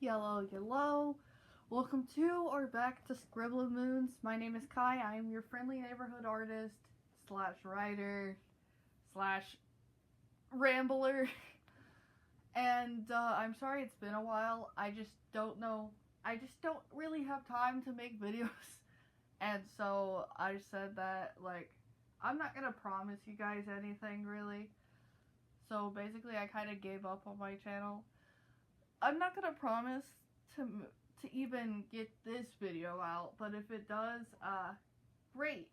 Yellow, yellow. Welcome to or back to Scribbler Moons. My name is Kai. I am your friendly neighborhood artist slash writer slash rambler. And I'm sorry it's been a while. I just don't know. I just don't really have time to make videos. And so I said that, I'm not gonna promise you guys anything really. So basically, I kind of gave up on my channel. I'm not gonna promise to even get this video out, but if it does, great.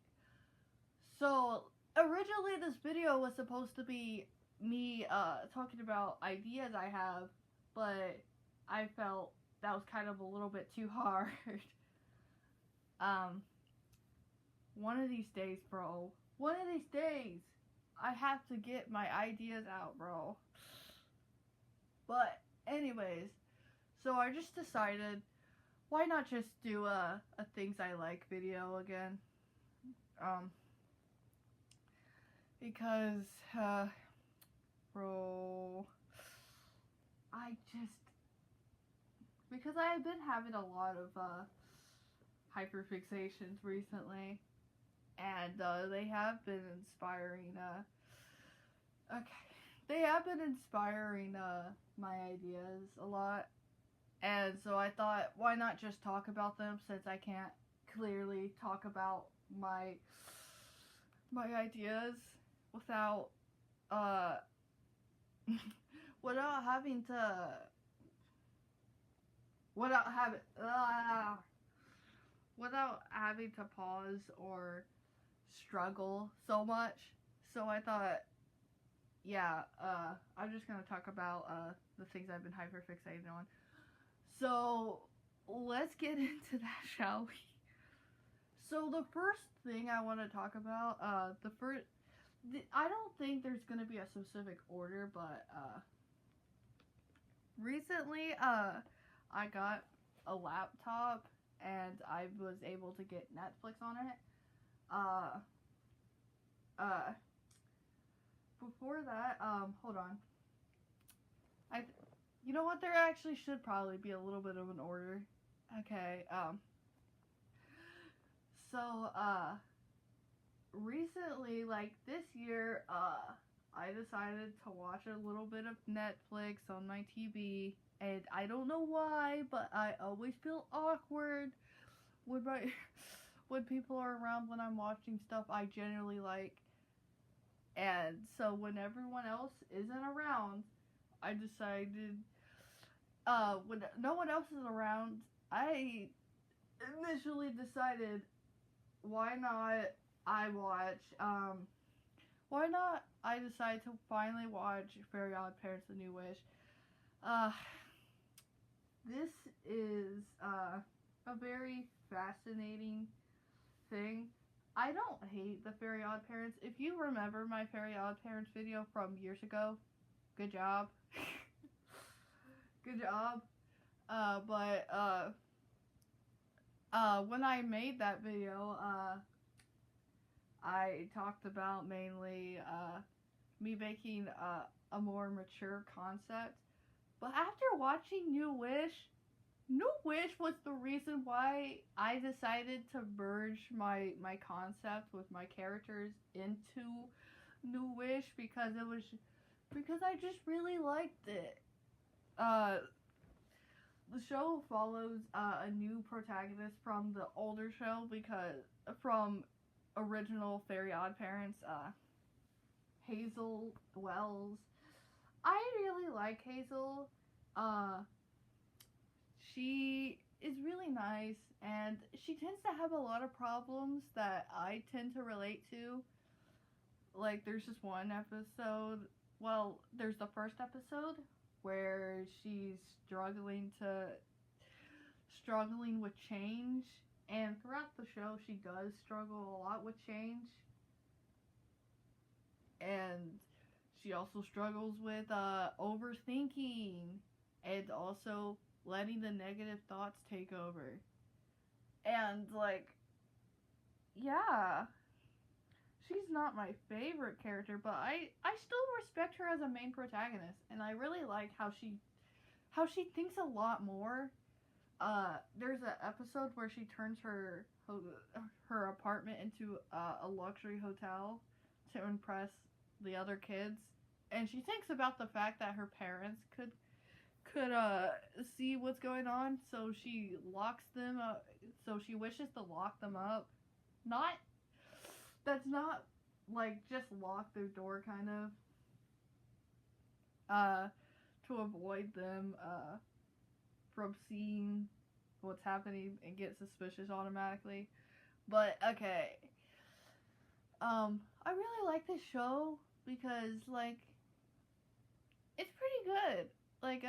So originally, this video was supposed to be me talking about ideas I have, but I felt that was kind of a little bit too hard. One of these days, bro. One of these days, I have to get my ideas out, bro. But anyways, so I just decided, why not just do a things I like video again? Because, bro, because I have been having a lot of hyperfixations recently, and they have been inspiring, my ideas a lot. And so I thought, why not just talk about them, since I can't clearly talk about my ideas without without having to pause or struggle so much. So I thought, yeah, I'm just gonna talk about the things I've been hyperfixated on. So let's get into that, shall we? So the first thing I want to talk about, I don't think there's gonna be a specific order, but recently I got a laptop and I was able to get Netflix on it. Before that, hold on. You know what? There actually should probably be a little bit of an order. Okay. So recently, like this year, I decided to watch a little bit of Netflix on my TV, and I don't know why, but I always feel awkward when when people are around when I'm watching stuff I generally like. And so when everyone else isn't around, I decided, when no one else is around, I initially decided, why not I decided to finally watch Fairy Odd Parents: The New Wish. This is a very fascinating thing. I don't hate the Fairy Odd Parents. If you remember my Fairy Odd Parents video from years ago, good job. Good job. But when I made that video, I talked about mainly me making a more mature concept. But after watching New Wish was the reason why I decided to merge my concept with my characters into New Wish, because I just really liked it. The show follows a new protagonist from the older show, from original Fairy Odd Parents, Hazel Wells. I really like Hazel. She is really nice, and she tends to have a lot of problems that I tend to relate to. Like, there's this one episode, there's the first episode where she's struggling with change, and throughout the show she does struggle a lot with change, and she also struggles with overthinking, and also letting the negative thoughts take over. And yeah, she's not my favorite character, but I still respect her as a main protagonist, and I really like how how she thinks a lot more. There's an episode where she turns her apartment into a luxury hotel to impress the other kids, and she thinks about the fact that her parents could see what's going on, so she locks them up. So she wishes to lock them up. Not that's not like just lock their door, kind of. To avoid them from seeing what's happening and get suspicious automatically. But okay. I really like this show because like it's pretty good. Like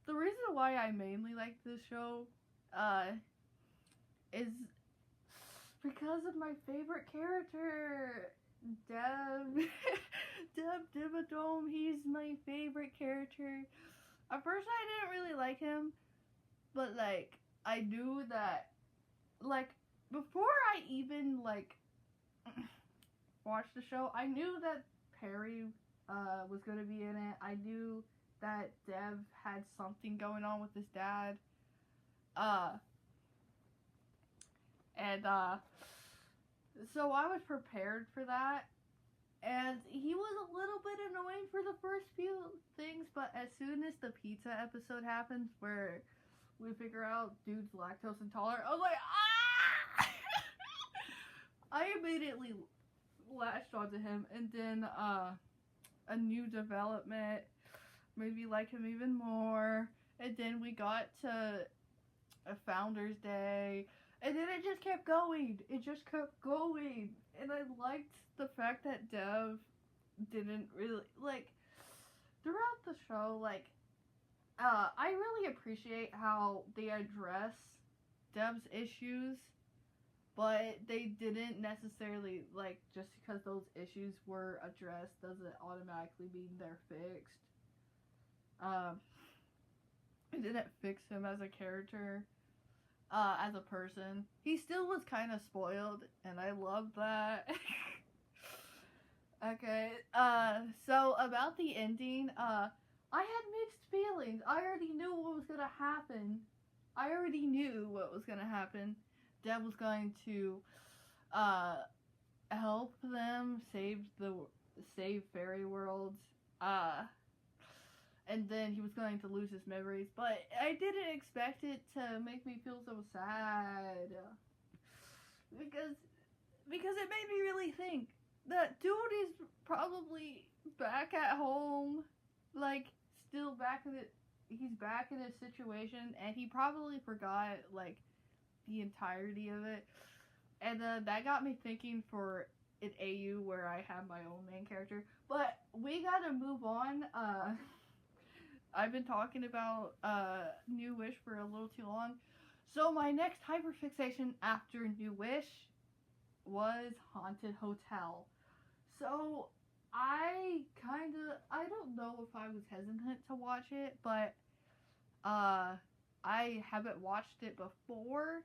the reason why I mainly like this show is because of my favorite character, Deb. Deb Dibadome, he's my favorite character. At first I didn't really like him, but like I knew that like before I even like watched the show, I knew that Perry was gonna be in it. I knew that Dev had something going on with his dad. So I was prepared for that. And he was a little bit annoying for the first few things, but as soon as the pizza episode happens where we figure out dude's lactose intolerant, I was like, ah! I immediately latched onto him, and then a new development made me like him even more, and then we got to a Founders Day, and then it just kept going. It just kept going, and I liked the fact that Dev didn't really, like, throughout the show, like, I really appreciate how they address Dev's issues, but they didn't necessarily, like, just because those issues were addressed doesn't automatically mean they're fixed. It didn't fix him as a character, as a person. He still was kind of spoiled, and I love that. Okay, so about the ending, I had mixed feelings. I already knew what was gonna happen. Deb was going to, help them save Fairy World, and then he was going to lose his memories, but I didn't expect it to make me feel so sad. Because it made me really think. That dude is probably back at home, like, still he's back in his situation, and he probably forgot, like, the entirety of it, and that got me thinking for an AU where I have my own main character, but we gotta move on. I've been talking about, New Wish for a little too long, so my next hyperfixation after New Wish was Haunted Hotel. So, I don't know if I was hesitant to watch it, but, I haven't watched it before,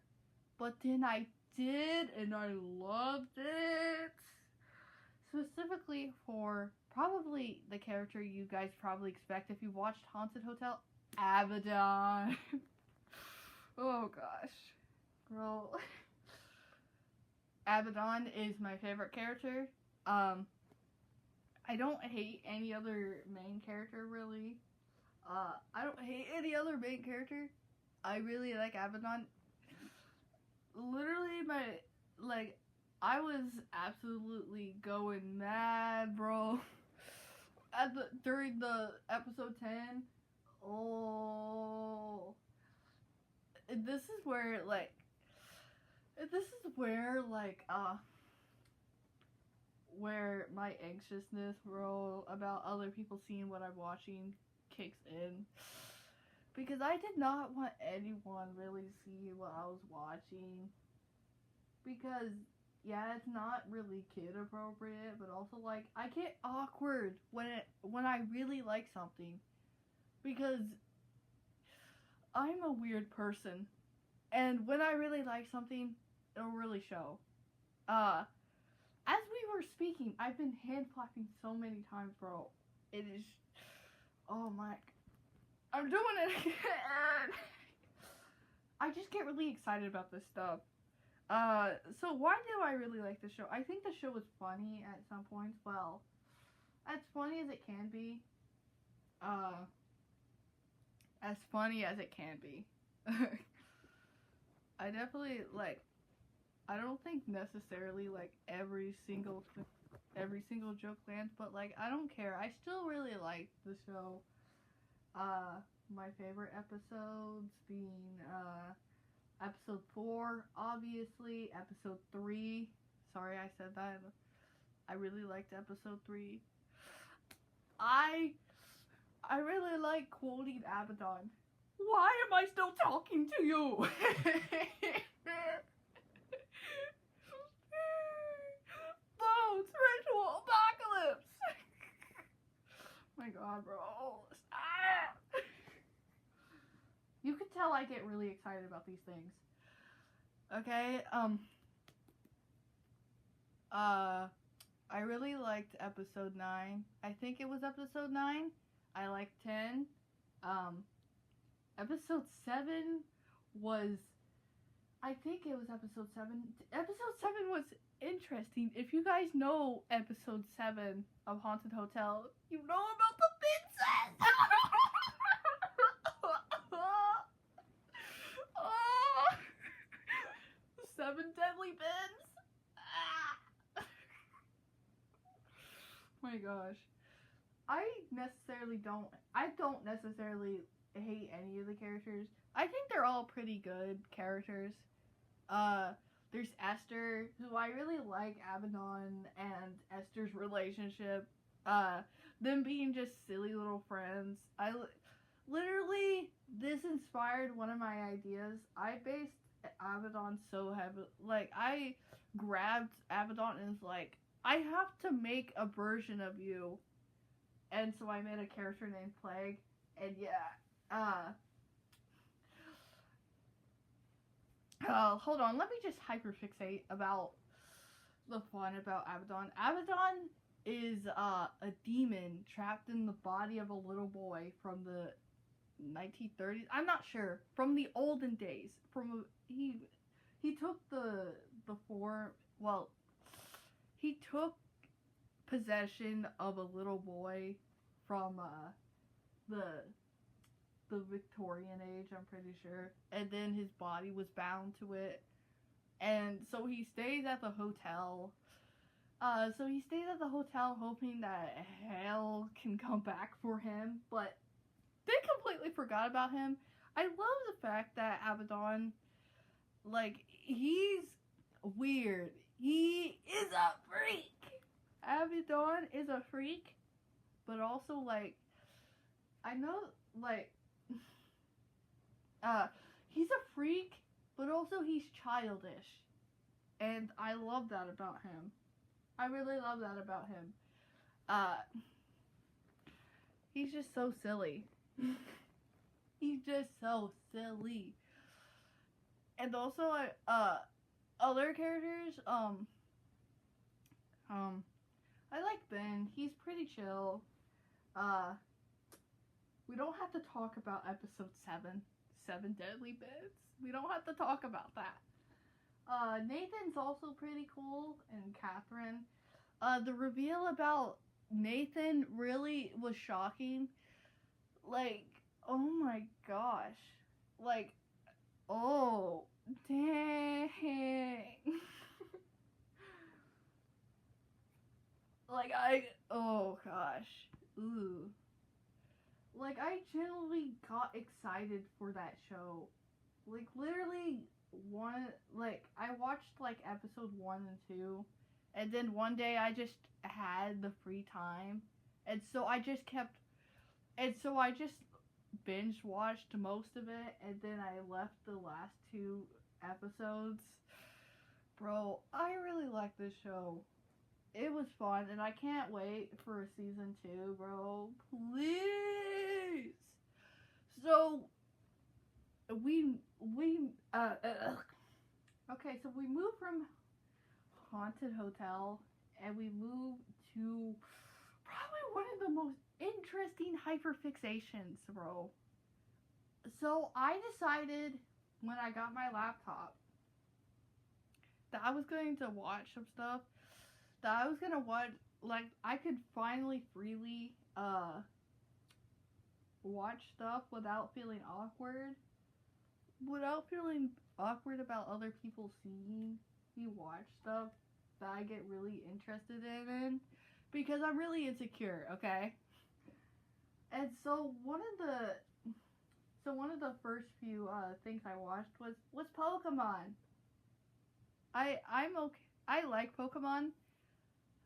but then I did, and I loved it. Specifically for probably the character you guys probably expect if you watched Haunted Hotel, Abaddon. Oh gosh. Girl. Abaddon is my favorite character. I don't hate any other main character, really. I don't hate any other main character. I really like Abaddon. Literally, I was absolutely going mad, bro. During the episode 10. Oh. This is where, where my anxiousness, bro, about other people seeing what I'm watching kicks in. Because I did not want anyone really see what I was watching. Because, yeah, it's not really kid appropriate, but also, like, I get awkward when I really like something. Because I'm a weird person. And when I really like something, it'll really show. As we were speaking, I've been hand clapping so many times, bro. It is, oh my, I'm doing it again. I just get really excited about this stuff. So why do I really like the show? I think the show was funny at some points. Well, as funny as it can be. As funny as it can be. I definitely, like, I don't think necessarily, like, every single joke lands, but, like, I don't care. I still really like the show. My favorite episodes being, episode 4, obviously, episode 3. Sorry I said that. I really liked episode 3. I really like quoting Abaddon. Why am I still talking to you? Bones, ritual, apocalypse. My god, bro. Stop. You can tell I get really excited about these things. Okay, I really liked episode 9. I think it was episode 9. I liked 10. Episode 7 was, I think it was episode 7. Episode 7 was interesting. If you guys know episode 7 of Haunted Hotel, you know about the Vincent! Oh, 7 deadly bins! My gosh. I don't necessarily hate any of the characters. I think they're all pretty good characters. There's Esther, who I really like Abaddon and Esther's relationship. Them being just silly little friends. Literally, this inspired one of my ideas. I based Abaddon so heavily. Like, I grabbed Abaddon and was like, I have to make a version of you. And so I made a character named Plague. And yeah, hold on, let me just hyperfixate about the fun about Abaddon. Abaddon is a demon trapped in the body of a little boy from the 1930s. I'm not sure. From the olden days. He took the form. Well, he took possession of a little boy from the Victorian age, I'm pretty sure, and then his body was bound to it, and so he stays at the hotel. Hoping that hell can come back for him, but they completely forgot about him. I love the fact that Abaddon, like, he's weird. He is a freak. Abaddon is a freak, but also, like, I know, like, he's a freak, but also he's childish, and I love that about him. I really love that about him. He's just so silly. He's just so silly. And also, other characters, I like Ben. He's pretty chill. We don't have to talk about episode 7. 7 deadly bits. We don't have to talk about that. Nathan's also pretty cool, and Catherine. The reveal about Nathan really was shocking. Like, oh my gosh. Like, oh, dang. Like, oh gosh. Ooh. Like, I genuinely got excited for that show. Like, literally, I watched, like, episode 1 and 2, and then one day I just had the free time, and so I just binge watched most of it, and then I left the last 2 episodes. Bro, I really like this show. It was fun, and I can't wait for a season 2, bro. Please! So, okay, so we moved from Haunted Hotel, and we moved to probably one of the most interesting hyperfixations, bro. So I decided when I got my laptop that I was going to watch some stuff. That I was gonna watch, like, I could finally freely watch stuff without feeling awkward. Without feeling awkward about other people seeing me watch stuff that I get really interested in. Because I'm really insecure, okay? And so one of the first few things I watched was Pokemon. I'm okay. I like Pokemon.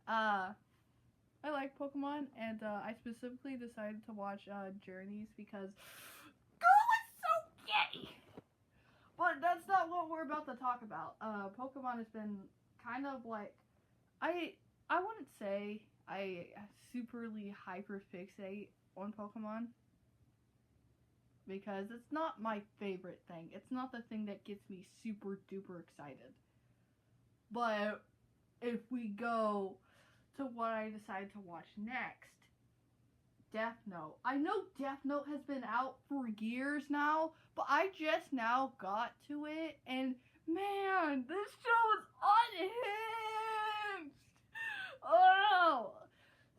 I like Pokemon, and I specifically decided to watch Journeys because girl is so gay. But that's not what we're about to talk about. Pokemon has been kind of like I wouldn't say I superly hyperfixate on Pokemon because it's not my favorite thing. It's not the thing that gets me super duper excited. But if we go to what I decided to watch next, Death Note. I know Death Note has been out for years now, but I just now got to it, and man, this show is unhinged! Oh!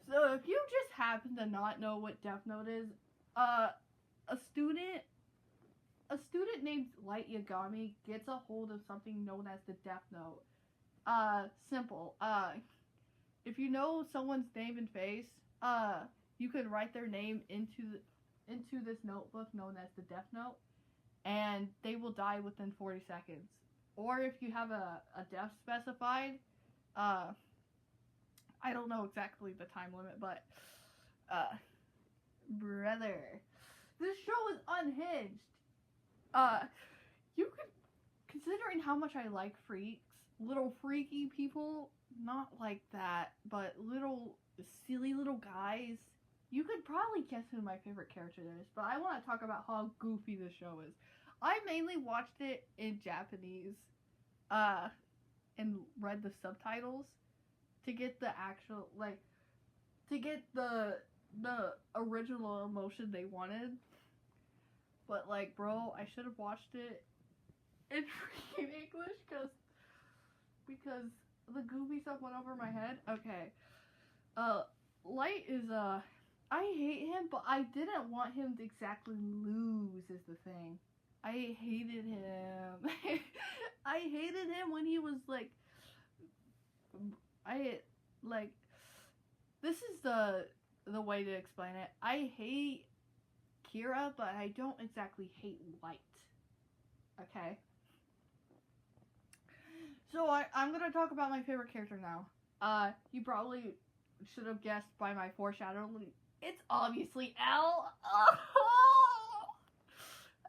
So if you just happen to not know what Death Note is, a student named Light Yagami gets a hold of something known as the Death Note. Simple. If you know someone's name and face, you could write their name into this notebook known as the Death Note, and they will die within 40 seconds. Or if you have a death specified, I don't know exactly the time limit, but brother, this show is unhinged. You could, considering how much I like freaks, little freaky people, not like that, but little silly little guys, you could probably guess who my favorite character is, but I want to talk about how goofy the show is. I mainly watched it in Japanese, and read the subtitles to get the actual, like, to get the original emotion they wanted. But, like, bro, I should have watched it in freaking English, because the goofy stuff went over my head. Okay. Light is, I hate him, but I didn't want him to exactly lose, is the thing. I hated him. I hated him when he was, like, this is the way to explain it. I hate Kira, but I don't exactly hate Light. Okay? So I'm gonna talk about my favorite character now. You probably should have guessed by my foreshadowing. It's obviously L.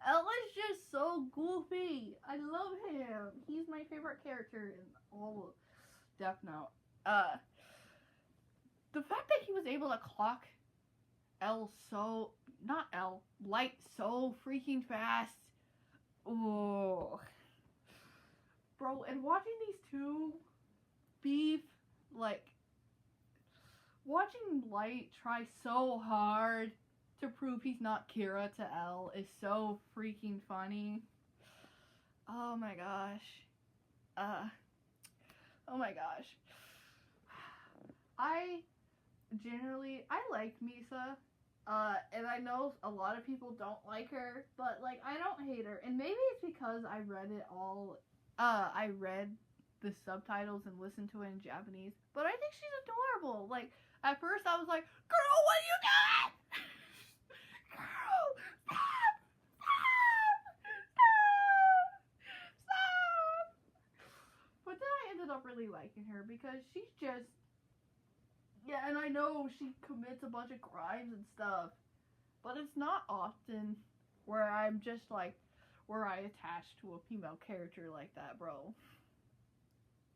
L is just so goofy. I love him. He's my favorite character in all of Death Note. The fact that he was able to clock Light so freaking fast. Oh. Bro, and watching these two beef, like, watching Light try so hard to prove he's not Kira to L is so freaking funny. Oh my gosh. Oh my gosh. I like Misa. And I know a lot of people don't like her, but, like, I don't hate her. And maybe it's because I read it all, I read the subtitles and listened to it in Japanese. But I think she's adorable. Like, at first I was like, girl, what are you doing? Girl, stop! Stop! But then I ended up really liking her because she's just, yeah, and I know she commits a bunch of crimes and stuff, but it's not often where I'm just like, where I attach to a female character like that, bro.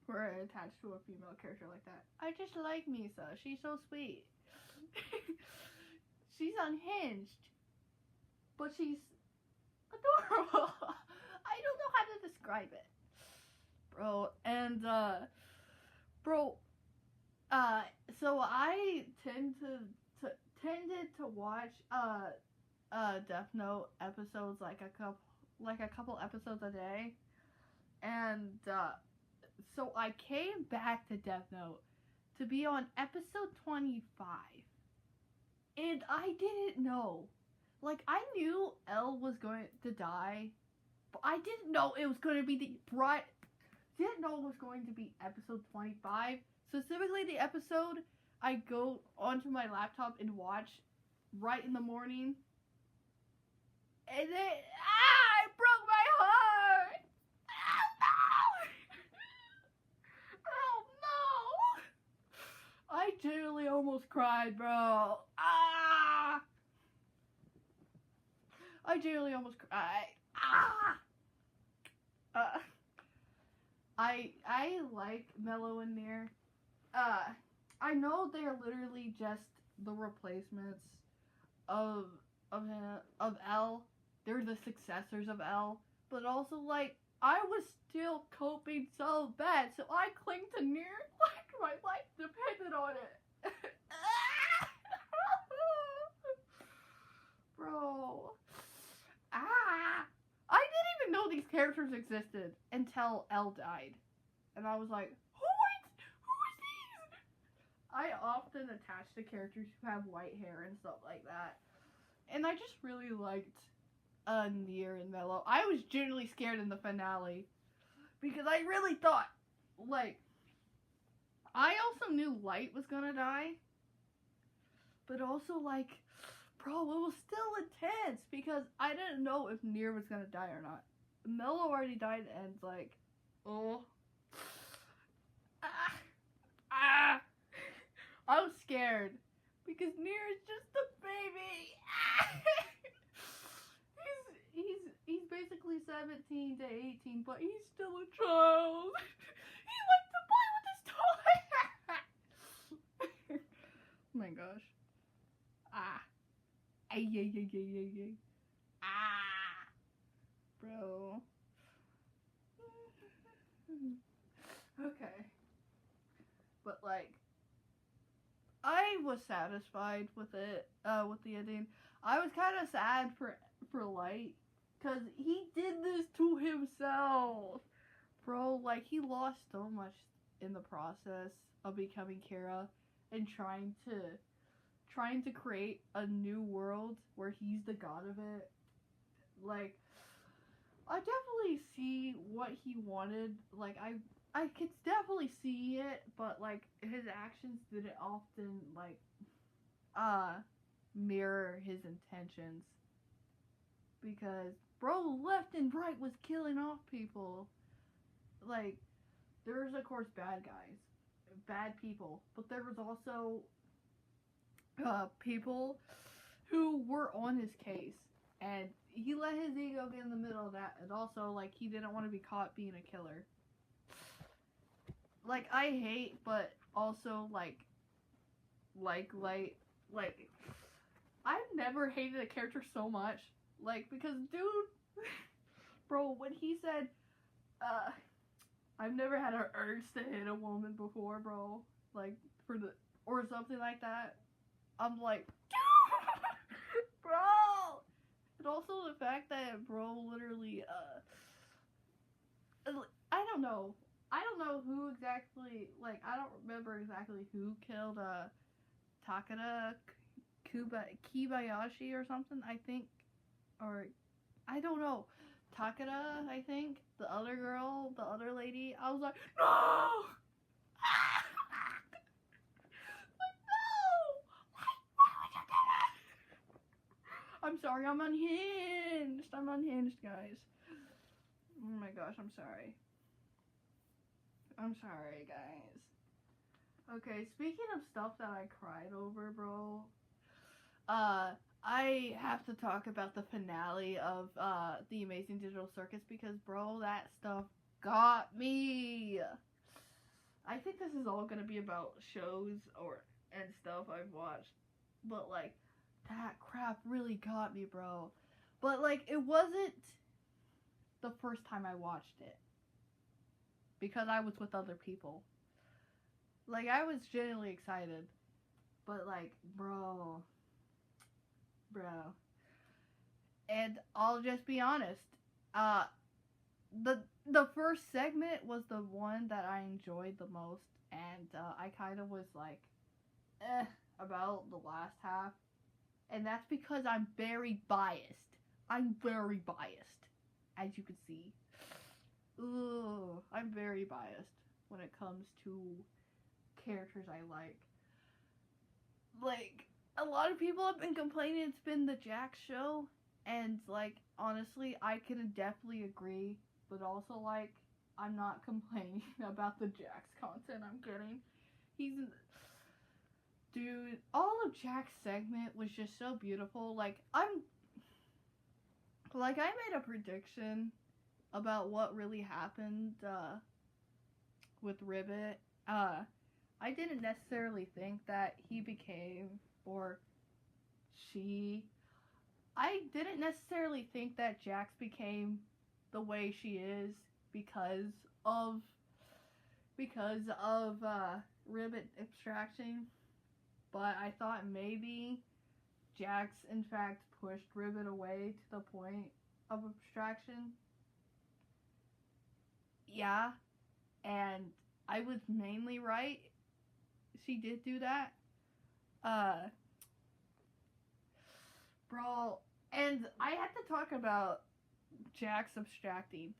Where I attach to a female character like that. I just like Misa. She's so sweet. She's unhinged, but she's adorable. I don't know how to describe it, bro. And so I tended to watch Death Note episodes, like a couple episodes a day, and so I came back to Death Note to be on episode 25, and I didn't know. Like, I knew L was going to die, but I didn't know it was going to be didn't know it was going to be episode 25. Specifically, the episode I go onto my laptop and watch right in the morning. And then, I broke my heart! Oh no! I genuinely almost cried, bro. I genuinely almost cried. I like Mello and Nier. I know they're literally just the replacements of L. They're the successors of L. But also, like, I was still coping so bad, so I cling to Nier like my life depended on it. Bro. I didn't even know these characters existed until L died. And I was like, who is these? I often attach to characters who have white hair and stuff like that. And I just really liked Nier and Mello. I was genuinely scared in the finale. Because I really thought, like, I also knew Light was gonna die. But also, like, bro, it was still intense because I didn't know if Nier was gonna die or not. Mello already died, and it's like, oh. I was scared because Nier is just a baby. He's basically 17 to 18, but he's still a child. He likes to play with his toy. Oh my gosh. Ay. Bro. Okay. But, like, I was satisfied with it, with the ending. I was kind of sad for Light, because he did this to himself. Bro, like, he lost so much in the process of becoming Kira and trying to create a new world where he's the god of it. Like, I definitely see what he wanted. Like, I could definitely see it, but, like, his actions didn't often, like, mirror his intentions. Because, bro, left and right was killing off people. Like, there was, of course, bad guys. Bad people. But there was also people who were on his case. And he let his ego get in the middle of that. And also, like, he didn't want to be caught being a killer. Like, I hate, but also, like, I've never hated a character so much. Like, because, dude, bro, when he said, I've never had an urge to hit a woman before, bro. Like, or something like that. I'm like, dude, bro. And also the fact that, bro, literally, I don't know who exactly, like, I don't remember exactly who killed, Takada Kibayashi or something, I think. Or, I don't know. Takada, I think. The other girl, the other lady. I was like, no! Like, no! Why would you do that? I'm sorry, I'm unhinged, guys. Oh my gosh, I'm sorry. I'm sorry, guys. Okay, speaking of stuff that I cried over, bro. I have to talk about the finale of The Amazing Digital Circus because, bro, that stuff got me. I think this is all gonna be about shows and stuff I've watched, but like that crap really got me, bro. But like it wasn't the first time I watched it because I was with other people. Like I was genuinely excited, but like, bro. And I'll just be honest. Uh, the first segment was the one that I enjoyed the most, and I kind of was like, about the last half, and that's because I'm very biased. I'm very biased, as you can see. Ugh, I'm very biased when it comes to characters I like. Like, a lot of people have been complaining it's been the Jack show, and like, honestly, I can definitely agree, but also, like, I'm not complaining about the Jack's content I'm getting. He's. Dude, all of Jack's segment was just so beautiful. Like, I made a prediction about what really happened with Ribbit. I didn't necessarily think that he became, or she. I didn't necessarily think that Jax became the way she is because of Ribbit abstraction, but I thought maybe Jax in fact pushed Ribbit away to the point of abstraction. Yeah, and I was mainly right. She did do that. Uh, Bro, and I had to talk about Jax abstracting.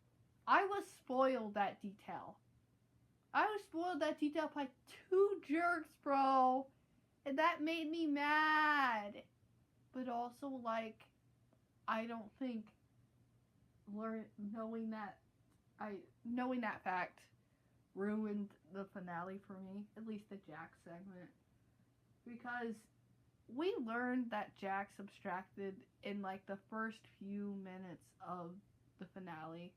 I was spoiled that detail. I was spoiled that detail by two jerks, bro. And that made me mad. But also, like, I don't think knowing that fact ruined the finale for me, at least the Jax segment, because we learned that Jax abstracted in like the first few minutes of the finale,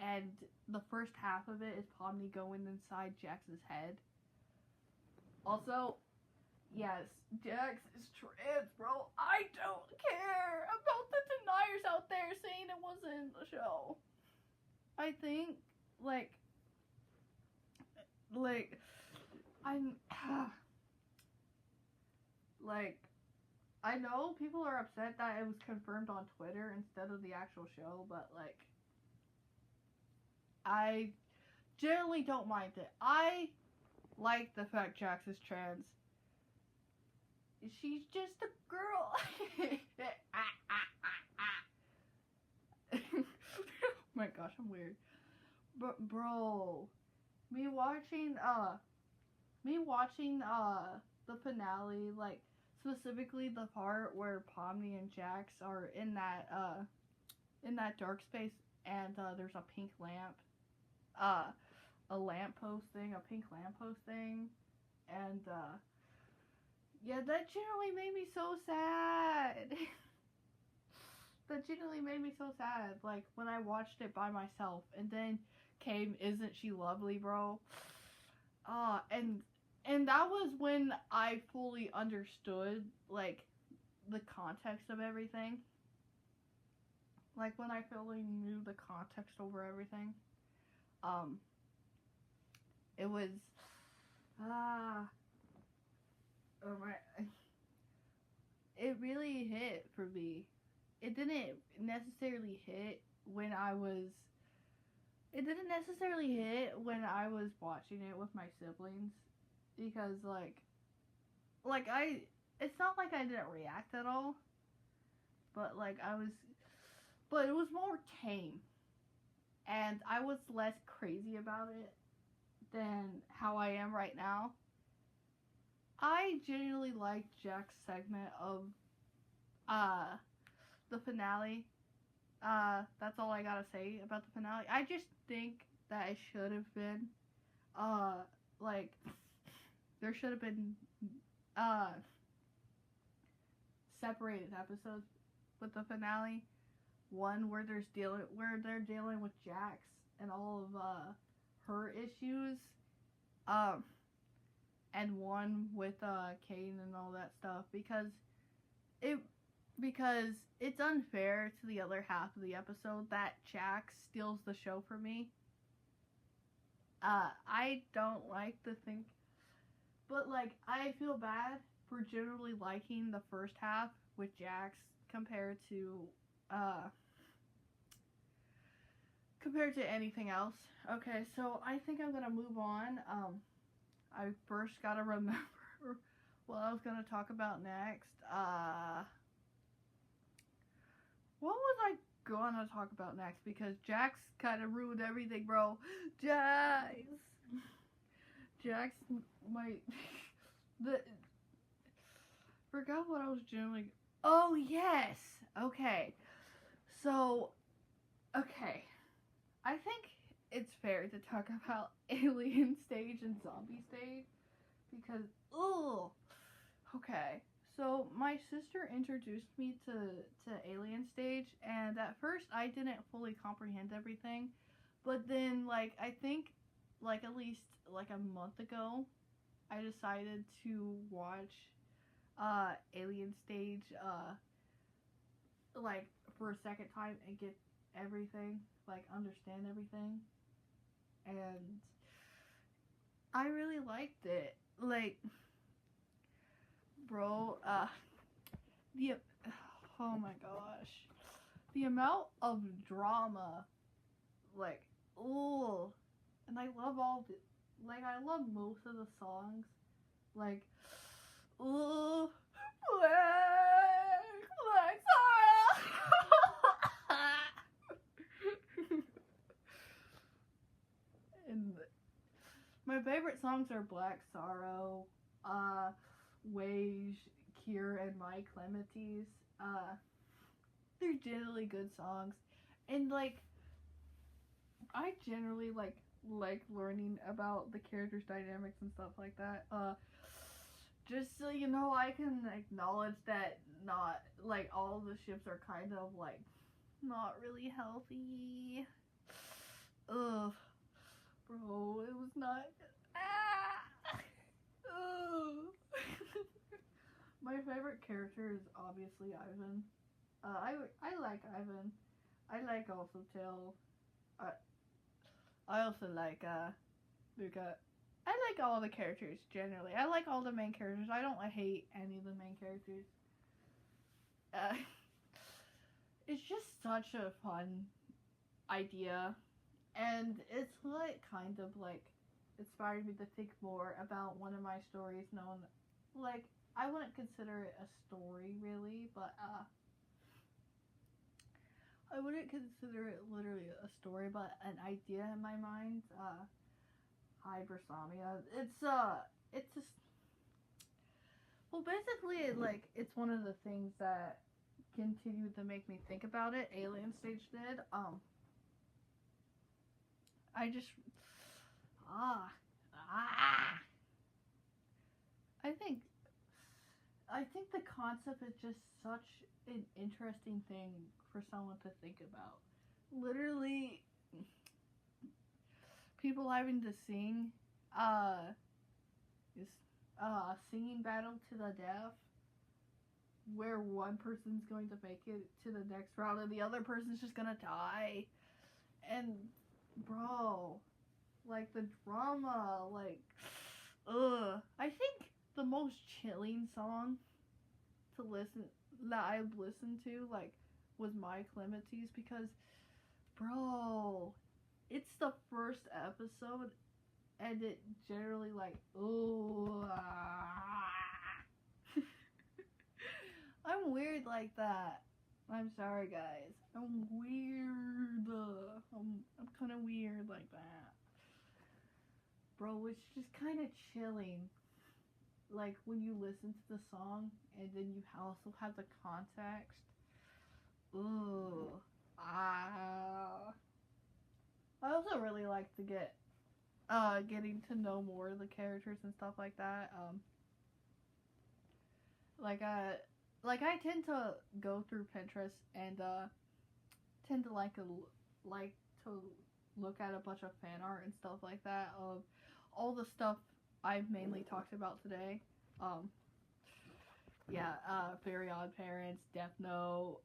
and the first half of it is Pomni going inside Jax's head. Also, yes, Jax is trans, bro. I don't care about the deniers out there saying it wasn't the show. I think, like, I'm, like, I know people are upset that it was confirmed on Twitter instead of the actual show, but, like, I generally don't mind it. I like the fact Jax is trans. She's just a girl. Oh my gosh, I'm weird. But bro, me watching the finale, like specifically the part where Pomni and Jax are in that dark space, and there's a pink lamp, a lamppost thing, a pink lamppost thing, and yeah, that generally made me so sad. That generally made me so sad. Like when I watched it by myself, and then came "Isn't She Lovely, Bro?" And that was when I fully understood like the context of everything. Like when I fully knew the context over everything. It was oh my, it really hit for me. It didn't necessarily hit when I was watching it with my siblings, because like I it's not like I didn't react at all, but but it was more tame, and I was less crazy about it than how I am right now. I genuinely liked Jack's segment of the finale. That's all I gotta say about the finale. I just think that it should have been like there should have been separated episodes with the finale. One where they're dealing with Jax and all of her issues, and one with Kane and all that stuff, because it's unfair to the other half of the episode that Jax steals the show for me. I don't like the thing, but like I feel bad for generally liking the first half with Jax compared to compared to anything else. Okay, so I think I'm gonna move on. I first gotta remember what I was gonna talk about next. What was I gonna talk about next? Because Jax kind of ruined everything, bro. Jax my the forgot what I was doing. Oh yes. Okay. So, okay. I think it's fair to talk about Alien Stage and Zombie Stage because, ugh. Okay, so my sister introduced me to Alien Stage, and at first I didn't fully comprehend everything, but then like I think like at least like a month ago, I decided to watch Alien Stage like for a second time and get everything, like understand everything, and I really liked it. Like, bro, the oh my gosh, the amount of drama, like, oh, and I love all the, like, I love most of the songs, like, oh, Black Sarah. And my favorite songs are Black Sorrow, Wage, Cure, and My Clementes. They're generally good songs, and like I generally like learning about the characters' dynamics and stuff like that. Just so you know, I can acknowledge that not like all the ships are kind of like not really healthy. Ugh, bro, it was not. Ah! My favorite character is obviously Ivan. I like Ivan. I like also Till. I also like Luca. I like all the characters generally. I like all the main characters. I don't hate any of the main characters. Uh, it's just such a fun idea, and it's what kind of like inspired me to think more about one of my stories known, like, I wouldn't consider it a story really, but I wouldn't consider it literally a story, but an idea in my mind. Hypersomnia. It's just, well, basically, like, it's one of the things that continued to make me think about it. Alien Stage did. I just, ah, ah. I think the concept is just such an interesting thing for someone to think about. Literally, people having to sing, this, singing battle to the death, where one person's going to make it to the next round and the other person's just gonna die. And, bro, like, the drama, like, ugh. I think the most chilling song to listen that I've listened to, like, was My Clementes, because, bro, it's the first episode, and it generally, like, ooh, I'm weird like that. I'm sorry, guys. I'm weird. I'm kind of weird like that. Bro, it's just kind of chilling. Like, when you listen to the song, and then you also have the context. Ooh. Ah. I also really like to getting to know more of the characters and stuff like that. Like I tend to go through Pinterest and tend to like to look at a bunch of fan art and stuff like that of all the stuff I've mainly talked about today. Fairy Odd Parents, Death Note,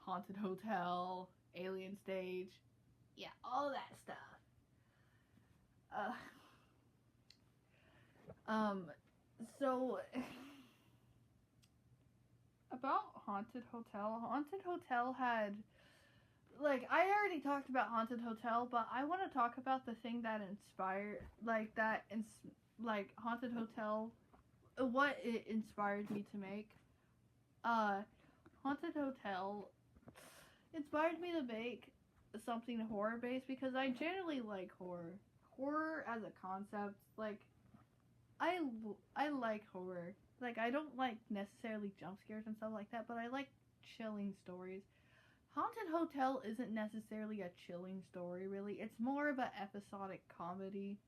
Haunted Hotel, Alien Stage, yeah, all that stuff. So about Haunted Hotel. Haunted Hotel had, like, I already talked about Haunted Hotel, but I want to talk about the thing that inspired, like Haunted Hotel, what it inspired me to make. Haunted Hotel inspired me to make something horror based because I generally like horror. Horror as a concept, like, I like horror. Like, I don't like necessarily jump scares and stuff like that, but I like chilling stories. Haunted Hotel isn't necessarily a chilling story, really. It's more of an episodic comedy.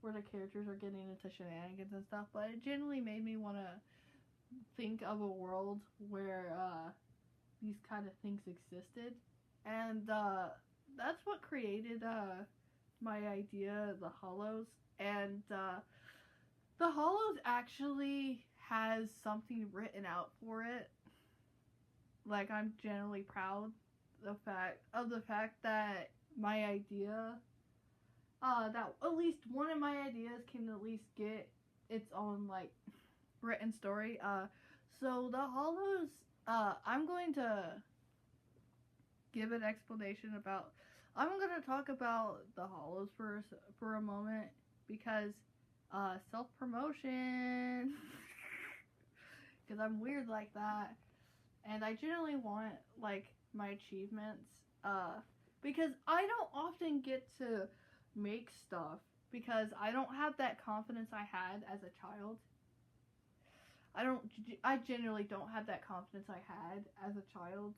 Where the characters are getting into shenanigans and stuff, but it generally made me want to think of a world where these kind of things existed. And that's what created my idea, The Hollows. And The Hollows actually has something written out for it. Like, I'm generally proud of the fact that my idea, that at least one of my ideas can at least get its own, like, written story. So The Hollows, I'm going to give an explanation about. I'm going to talk about The Hollows for a moment because self promotion. Because I'm weird like that, and I generally want, like, my achievements. Because I don't often get to make stuff because I don't have that confidence I had as a child. I generally don't have that confidence I had as a child.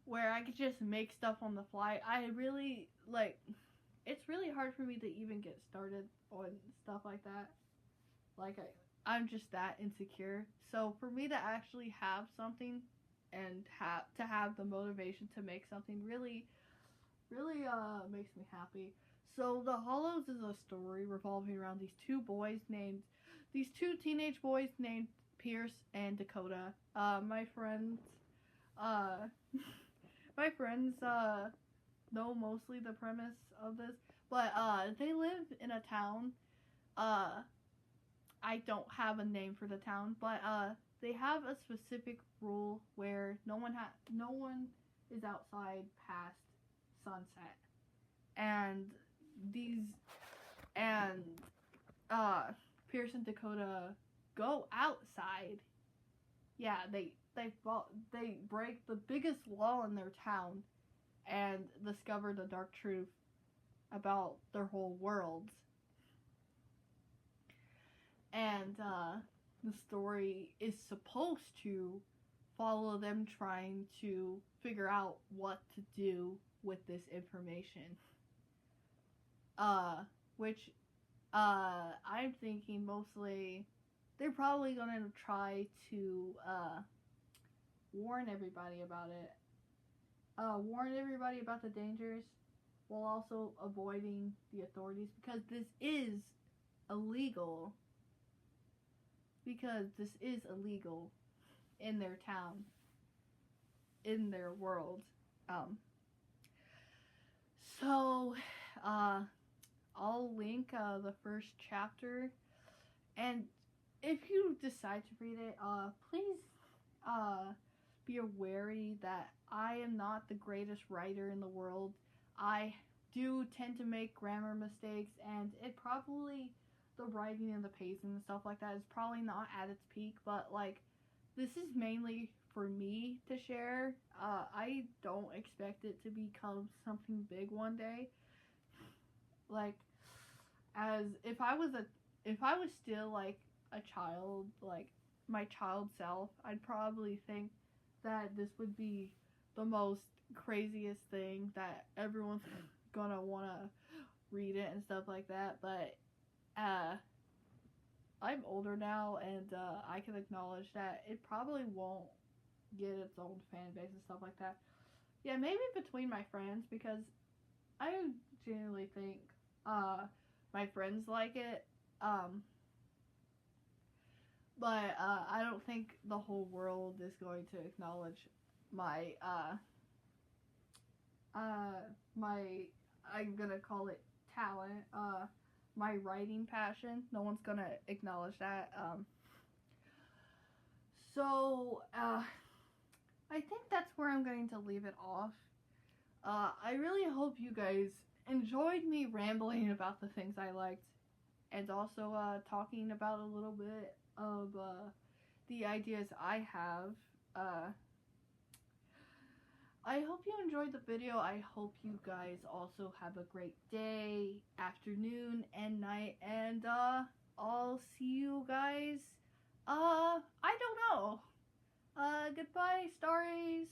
Where I could just make stuff on the fly. I really, like, it's really hard for me to even get started on stuff like that. Like, I'm just that insecure. So for me to actually have something and have the motivation to make something really makes me happy. So The Hollows is a story revolving around these two teenage boys named Pierce and Dakota. My friends know mostly the premise of this, but they live in a town. I don't have a name for the town, but they have a specific rule where no one is outside past sunset, and Pierce and Dakota go outside. Yeah, they break the biggest law in their town and discover the dark truth about their whole world. And the story is supposed to follow them trying to figure out what to do with this information. Which I'm thinking mostly they're probably gonna try to warn everybody about it. Warn everybody about the dangers while also avoiding the authorities because this is illegal. Because this is illegal in their town, in their world. So, I'll link the first chapter, and if you decide to read it, please be wary that I am not the greatest writer in the world. I do tend to make grammar mistakes, and the writing and the pacing and stuff like that is probably not at its peak, but, like, this is mainly for me to share. I don't expect it to become something big one day. Like, as if I was still, like, a child, like my child self, I'd probably think that this would be the most craziest thing that everyone's gonna wanna read it and stuff like that, but I'm older now, and I can acknowledge that it probably won't get its own fan base and stuff like that. Yeah, maybe between my friends, because I genuinely think my friends like it, but I don't think the whole world is going to acknowledge my I'm gonna call it talent. my writing passion. No one's gonna acknowledge that. I think that's where I'm going to leave it off. I really hope you guys enjoyed me rambling about the things I liked, and also talking about a little bit of the ideas I have. I hope you enjoyed the video. I hope you guys also have a great day, afternoon, and night. And I'll see you guys. I don't know. Goodbye, Starries.